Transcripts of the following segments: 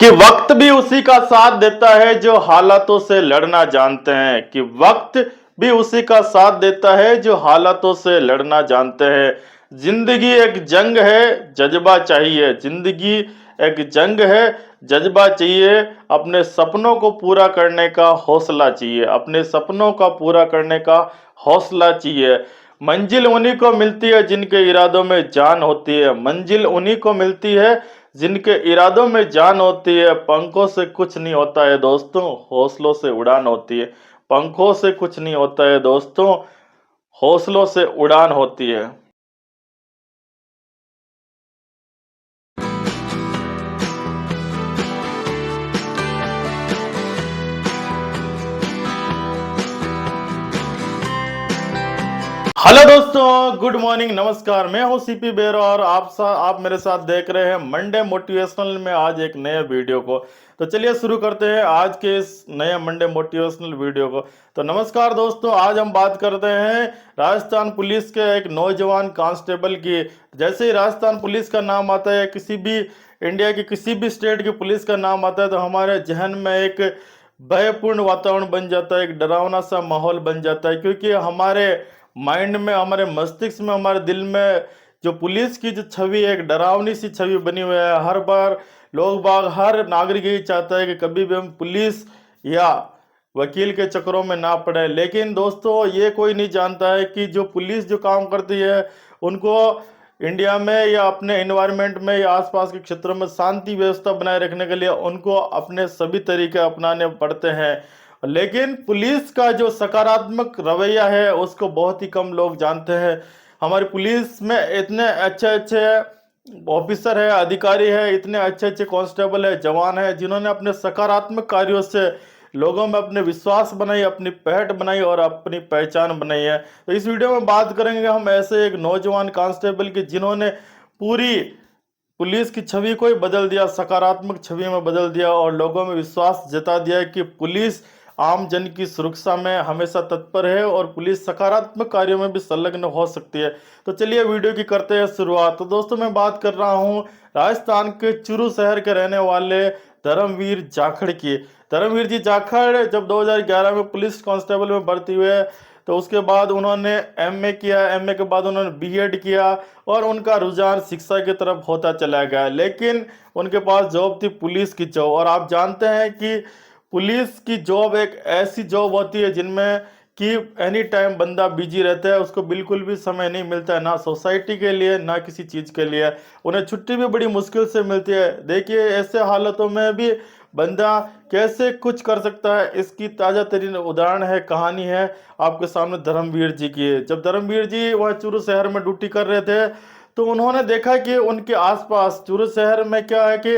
कि वक्त भी उसी का साथ देता है जो हालातों से लड़ना जानते हैं। कि वक्त भी उसी का साथ देता है जो हालातों से लड़ना जानते हैं। जिंदगी एक जंग है, जज्बा चाहिए। जिंदगी एक जंग है, जज्बा चाहिए। अपने सपनों को पूरा करने का हौसला चाहिए। अपने सपनों का पूरा करने का हौसला चाहिए। मंजिल उन्हीं को मिलती है जिनके इरादों में जान होती है। मंजिल उन्हीं को मिलती है जिनके इरादों में जान होती है। पंखों से कुछ नहीं होता है दोस्तों, हौसलों से उड़ान होती है। पंखों से कुछ नहीं होता है दोस्तों, हौसलों से उड़ान होती है। हेलो दोस्तों, गुड मॉर्निंग, नमस्कार। मैं हूं सीपी बेर और आप मेरे साथ देख रहे हैं मंडे मोटिवेशनल में आज एक नए वीडियो को। तो चलिए शुरू करते हैं आज के इस नए मंडे मोटिवेशनल वीडियो को। तो नमस्कार दोस्तों, आज हम बात करते हैं राजस्थान पुलिस के एक नौजवान कांस्टेबल की। जैसे ही राजस्थान पुलिस का नाम आता है, किसी भी इंडिया की किसी भी स्टेट की पुलिस का नाम आता है, तो हमारे जहन में एक भयपूर्ण वातावरण बन जाता है, एक डरावना सा माहौल बन जाता है। क्योंकि हमारे माइंड में, हमारे मस्तिष्क में, हमारे दिल में जो पुलिस की जो छवि है, एक डरावनी सी छवि बनी हुई है। हर बार लोग बाग, हर नागरिक यही चाहता है कि कभी भी हम पुलिस या वकील के चक्करों में ना पड़े। लेकिन दोस्तों, ये कोई नहीं जानता है कि जो पुलिस जो काम करती है, उनको इंडिया में या अपने एनवायरनमेंट में या आसपास के क्षेत्रों में शांति व्यवस्था बनाए रखने के लिए उनको अपने सभी तरीके अपनाने पड़ते हैं। लेकिन पुलिस का जो सकारात्मक रवैया है उसको बहुत ही कम लोग जानते हैं। हमारी पुलिस में इतने अच्छे अच्छे ऑफिसर है, अधिकारी है, इतने अच्छे अच्छे कांस्टेबल है, जवान है, जिन्होंने अपने सकारात्मक कार्यों से लोगों में अपने विश्वास बनाई, अपनी पहट बनाई और अपनी पहचान बनाई है। तो इस वीडियो में बात करेंगे हम ऐसे एक नौजवान कांस्टेबल की जिन्होंने पूरी पुलिस की छवि को ही बदल दिया, सकारात्मक छवि में बदल दिया और लोगों में विश्वास जता दिया कि पुलिस आम जन की सुरक्षा में हमेशा तत्पर है और पुलिस सकारात्मक कार्यों में भी संलग्न हो सकती है। तो चलिए वीडियो की करते हैं शुरुआत। तो दोस्तों, मैं बात कर रहा हूँ राजस्थान के चूरू शहर के रहने वाले धर्मवीर जाखड़ की। धर्मवीर जी जाखड़ जब 2011 में पुलिस कांस्टेबल में भर्ती हुए, तो उसके बाद उन्होंने एमए किया। एमए के बाद उन्होंने बीएड किया और उनका रुझान शिक्षा की तरफ होता चला गया। लेकिन उनके पास जॉब थी पुलिस की जॉब, और आप जानते हैं कि पुलिस की जॉब एक ऐसी जॉब होती है जिनमें कि एनी टाइम बंदा बिजी रहता है, उसको बिल्कुल भी समय नहीं मिलता है, ना सोसाइटी के लिए ना किसी चीज़ के लिए। उन्हें छुट्टी भी बड़ी मुश्किल से मिलती है। देखिए, ऐसे हालातों में भी बंदा कैसे कुछ कर सकता है, इसकी ताज़ा तरीन उदाहरण है, कहानी है आपके सामने धर्मवीर जी की। जब धर्मवीर जी वह चूरू शहर में ड्यूटी कर रहे थे, तो उन्होंने देखा कि उनके आसपास चूरू शहर में क्या है कि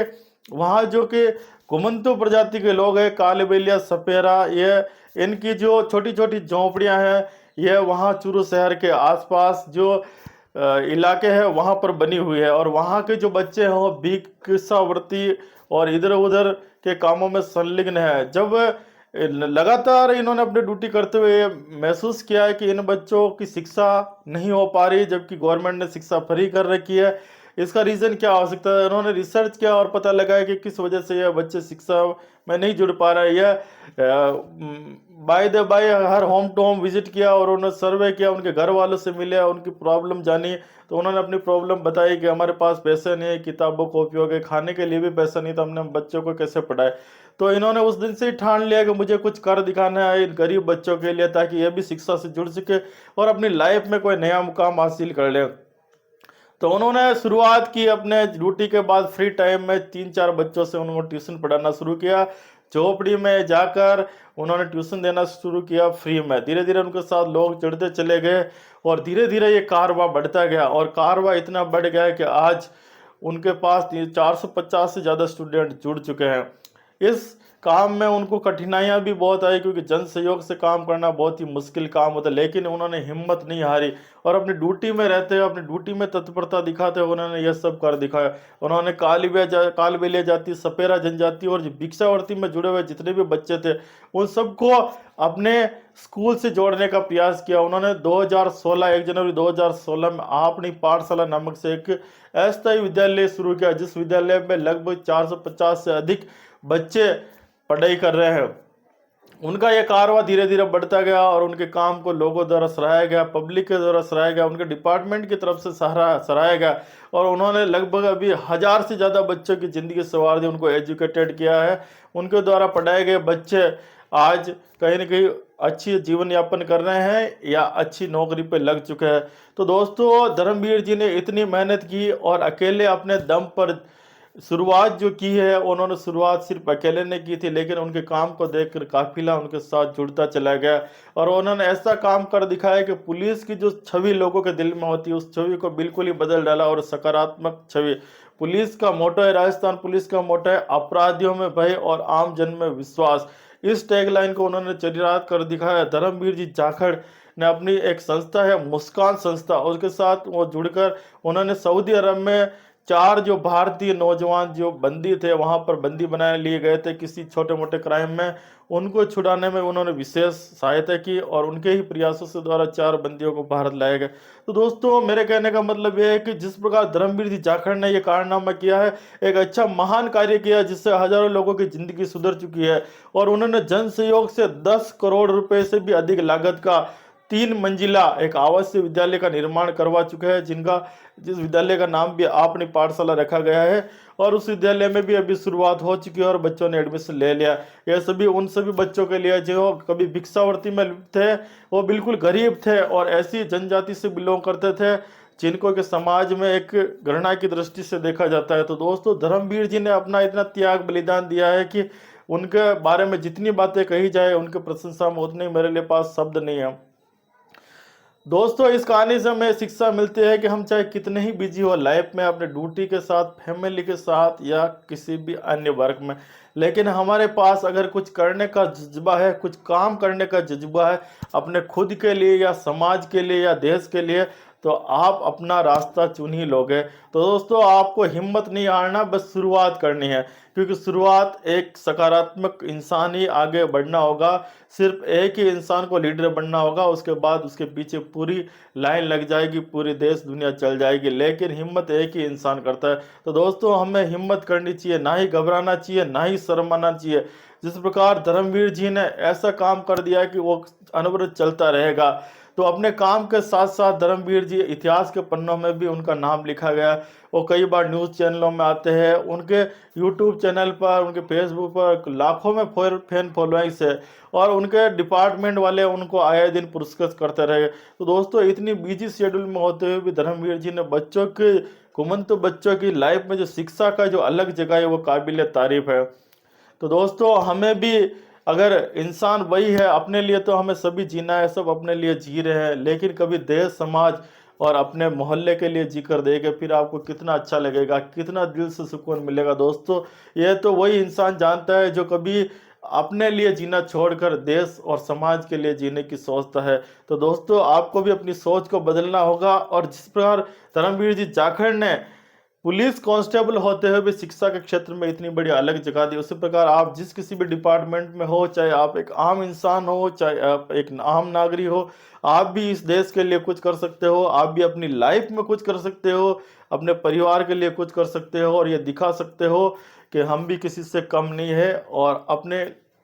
वहाँ जो कि घुमंतू प्रजाति के लोग हैं, काले बेलिया, सपेरा, ये इनकी जो छोटी छोटी झोंपड़ियाँ हैं, ये वहाँ चूरू शहर के आसपास जो इलाके हैं वहाँ पर बनी हुई है। और वहाँ के जो बच्चे हैं वो भिक्षावृत्ति और इधर उधर के कामों में संलग्न है। जब लगातार इन्होंने अपनी ड्यूटी करते हुए महसूस किया है कि इन बच्चों की शिक्षा नहीं हो पा रही, जबकि गवर्नमेंट ने शिक्षा फ्री कर रखी है। इसका रीज़न क्या हो सकता है? उन्होंने रिसर्च किया और पता लगाया कि किस वजह से यह बच्चे शिक्षा में नहीं जुड़ पा रहे। यह बाय द बाय हर होम टू होम विजिट किया और उन्होंने सर्वे किया, उनके घर वालों से मिले, उनकी प्रॉब्लम जानी। तो उन्होंने अपनी प्रॉब्लम बताई कि हमारे पास पैसे नहीं है, किताबों को उपयोग है, खाने के लिए भी पैसा नहीं, तो हमने बच्चों को कैसे पढ़ाए। तो इन्होंने उस दिन से ही ठान लिया कि मुझे कुछ कर दिखाना है इन गरीब बच्चों के लिए, ताकि ये भी शिक्षा से जुड़ सके और अपनी लाइफ में कोई नया मुकाम हासिल कर ले। तो उन्होंने शुरुआत की, अपने ड्यूटी के बाद फ्री टाइम में 3-4 बच्चों से उन्होंने ट्यूशन पढ़ाना शुरू किया। झोपड़ी में जाकर उन्होंने ट्यूशन देना शुरू किया फ्री में। धीरे धीरे उनके साथ लोग जुड़ते चले गए और धीरे धीरे ये कारवां बढ़ता गया, और कारवां इतना बढ़ गया कि आज उनके पास 450 से ज़्यादा स्टूडेंट जुड़ चुके हैं। इस काम में उनको कठिनाइयां भी बहुत आई, क्योंकि जन सहयोग से काम करना बहुत ही मुश्किल काम होता है, लेकिन उन्होंने हिम्मत नहीं हारी और अपनी ड्यूटी में रहते हुए, अपनी ड्यूटी में तत्परता दिखाते हुए उन्होंने यह सब कर दिखाया। उन्होंने कालबेलिया जाति, सपेरा जनजाति और जो भिक्षावृत्ति में जुड़े हुए जितने भी बच्चे थे उन सबको अपने स्कूल से जोड़ने का प्रयास किया। उन्होंने 2016 1 जनवरी 2016 में आपनी पाठशाला नामक से एक अस्थायी विद्यालय शुरू किया, जिस विद्यालय में लगभग 450 से अधिक बच्चे पढ़ाई कर रहे हैं। उनका यह कारवा धीरे धीरे बढ़ता गया और उनके काम को लोगों द्वारा सराहा गया, पब्लिक के द्वारा सराहा गया, उनके डिपार्टमेंट की तरफ से सराहा गया और उन्होंने लगभग अभी 1000 से ज़्यादा बच्चों की ज़िंदगी संवार दी, उनको एजुकेटेड किया है। उनके द्वारा पढ़ाए गए बच्चे आज कहीं ना कहीं अच्छी जीवन यापन कर रहे हैं या अच्छी नौकरी पे लग चुके हैं। तो दोस्तों, धर्मवीर जी ने इतनी मेहनत की और अकेले अपने दम पर शुरुआत जो की है, उन्होंने शुरुआत सिर्फ अकेले ने की थी, लेकिन उनके काम को देखकर काफिला उनके साथ जुड़ता चला गया और उन्होंने ऐसा काम कर दिखाया कि पुलिस की जो छवि लोगों के दिल में होती है उस छवि को बिल्कुल ही बदल डाला और सकारात्मक छवि। पुलिस का मोटो है, राजस्थान पुलिस का मोटो है, अपराधियों में भय और आम जन में विश्वास। इस टैगलाइन को उन्होंने चरितार्थ कर दिखाया। धर्मवीर जी जाखड़ ने अपनी एक संस्था है मुस्कान संस्था, उसके साथ वो जुड़कर उन्होंने सऊदी अरब में 4 जो भारतीय नौजवान जो बंदी थे, वहां पर बंदी बनाए लिए गए थे किसी छोटे मोटे क्राइम में, उनको छुड़ाने में उन्होंने विशेष सहायता की और उनके ही प्रयासों से द्वारा 4 बंदियों को भारत लाए गए। तो दोस्तों, मेरे कहने का मतलब यह है कि जिस प्रकार धर्मवीर जी जाखड़ ने यह कारनामा किया है, एक अच्छा महान कार्य किया जिससे हजारों लोगों की जिंदगी सुधर चुकी है और उन्होंने जन सहयोग से 10 करोड़ रुपए से भी अधिक लागत का 3 मंजिला एक आवासीय विद्यालय का निर्माण करवा चुके हैं, जिस विद्यालय का नाम भी आपनी पाठशाला रखा गया है और उस विद्यालय में भी अभी शुरुआत हो चुकी है और बच्चों ने एडमिशन ले लिया। यह सभी उन सभी बच्चों के लिए जो कभी भिक्षावृत्ति में थे, वो बिल्कुल गरीब थे और ऐसी जनजाति से बिलोंग करते थे जिनको के समाज में एक घृणा की दृष्टि से देखा जाता है। तो दोस्तों, धर्मवीर जी ने अपना इतना त्याग बलिदान दिया है कि उनके बारे में जितनी बातें कही जाए, उनके प्रशंसा में उतने मेरे लिए पास शब्द नहीं है। दोस्तों, इस कहानी से हमें शिक्षा मिलती है कि हम चाहे कितने ही बिजी हो लाइफ में, अपने ड्यूटी के साथ, फैमिली के साथ या किसी भी अन्य वर्क में, लेकिन हमारे पास अगर कुछ करने का जज्बा है, कुछ काम करने का जज्बा है अपने खुद के लिए या समाज के लिए या देश के लिए, तो आप अपना रास्ता चुन ही लोगे। तो दोस्तों, आपको हिम्मत नहीं हारना, बस शुरुआत करनी है, क्योंकि शुरुआत एक सकारात्मक इंसान ही आगे बढ़ना होगा। सिर्फ एक ही इंसान को लीडर बनना होगा, उसके बाद उसके पीछे पूरी लाइन लग जाएगी, पूरी देश दुनिया चल जाएगी, लेकिन हिम्मत एक ही इंसान करता है। तो दोस्तों, हमें हिम्मत करनी चाहिए, ना ही घबराना चाहिए, ना ही शर्माना चाहिए। जिस प्रकार धर्मवीर जी ने ऐसा काम कर दिया कि वो अनवरत चलता रहेगा। तो अपने काम के साथ साथ धर्मवीर जी इतिहास के पन्नों में भी उनका नाम लिखा गया। वो कई बार न्यूज़ चैनलों में आते हैं, उनके यूट्यूब चैनल पर, उनके फेसबुक पर लाखों में फैन फॉलोइंग्स है और उनके डिपार्टमेंट वाले उनको आए दिन पुरस्कृत करते रहे। तो दोस्तों, इतनी बिजी शेड्यूल में होते हुए भी धर्मवीर जी ने बच्चों के कुमंत बच्चों की लाइफ में जो शिक्षा का जो अलग जगह है, वो काबिल तारीफ है। तो दोस्तों, हमें भी, अगर इंसान वही है अपने लिए, तो हमें सभी जीना है, सब अपने लिए जी रहे हैं, लेकिन कभी देश, समाज और अपने मोहल्ले के लिए जी कर देंगे, फिर आपको कितना अच्छा लगेगा, कितना दिल से सुकून मिलेगा। दोस्तों, यह तो वही इंसान जानता है जो कभी अपने लिए जीना छोड़कर देश और समाज के लिए जीने की सोचता है। तो दोस्तों, आपको भी अपनी सोच को बदलना होगा और जिस प्रकार धर्मवीर जी जाखड़ ने पुलिस कांस्टेबल होते हुए भी शिक्षा के क्षेत्र में इतनी बड़ी अलग जगह दी, उसी प्रकार आप जिस किसी भी डिपार्टमेंट में हो, चाहे आप एक आम इंसान हो, चाहे आप एक आम नागरिक हो, आप भी इस देश के लिए कुछ कर सकते हो, आप भी अपनी लाइफ में कुछ कर सकते हो, अपने परिवार के लिए कुछ कर सकते हो और ये दिखा सकते हो कि हम भी किसी से कम नहीं है और अपने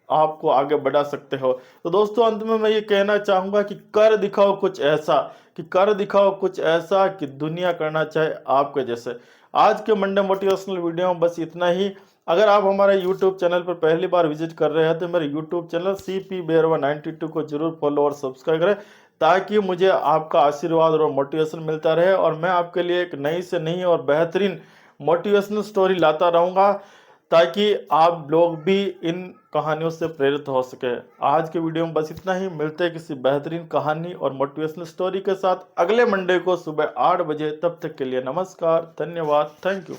आपको आगे बढ़ा सकते हो। तो दोस्तों, अंत में मैं ये कहना चाहूँगा कि कर दिखाओ कुछ ऐसा, कि कर दिखाओ कुछ ऐसा कि दुनिया करना चाहे आपके जैसे। आज के मंडे मोटिवेशनल वीडियो में बस इतना ही। अगर आप हमारे YouTube चैनल पर पहली बार विजिट कर रहे हैं तो मेरे YouTube चैनल CP बेरवा 92 को जरूर फॉलो और सब्सक्राइब करें, ताकि मुझे आपका आशीर्वाद और मोटिवेशन मिलता रहे और मैं आपके लिए एक नई से नई और बेहतरीन मोटिवेशनल स्टोरी लाता रहूँगा, ताकि आप लोग भी इन कहानियों से प्रेरित हो सके। आज के वीडियो में बस इतना ही। मिलते हैं किसी बेहतरीन कहानी और मोटिवेशनल स्टोरी के साथ अगले मंडे को सुबह 8 बजे। तब तक के लिए नमस्कार, धन्यवाद, थैंक यू।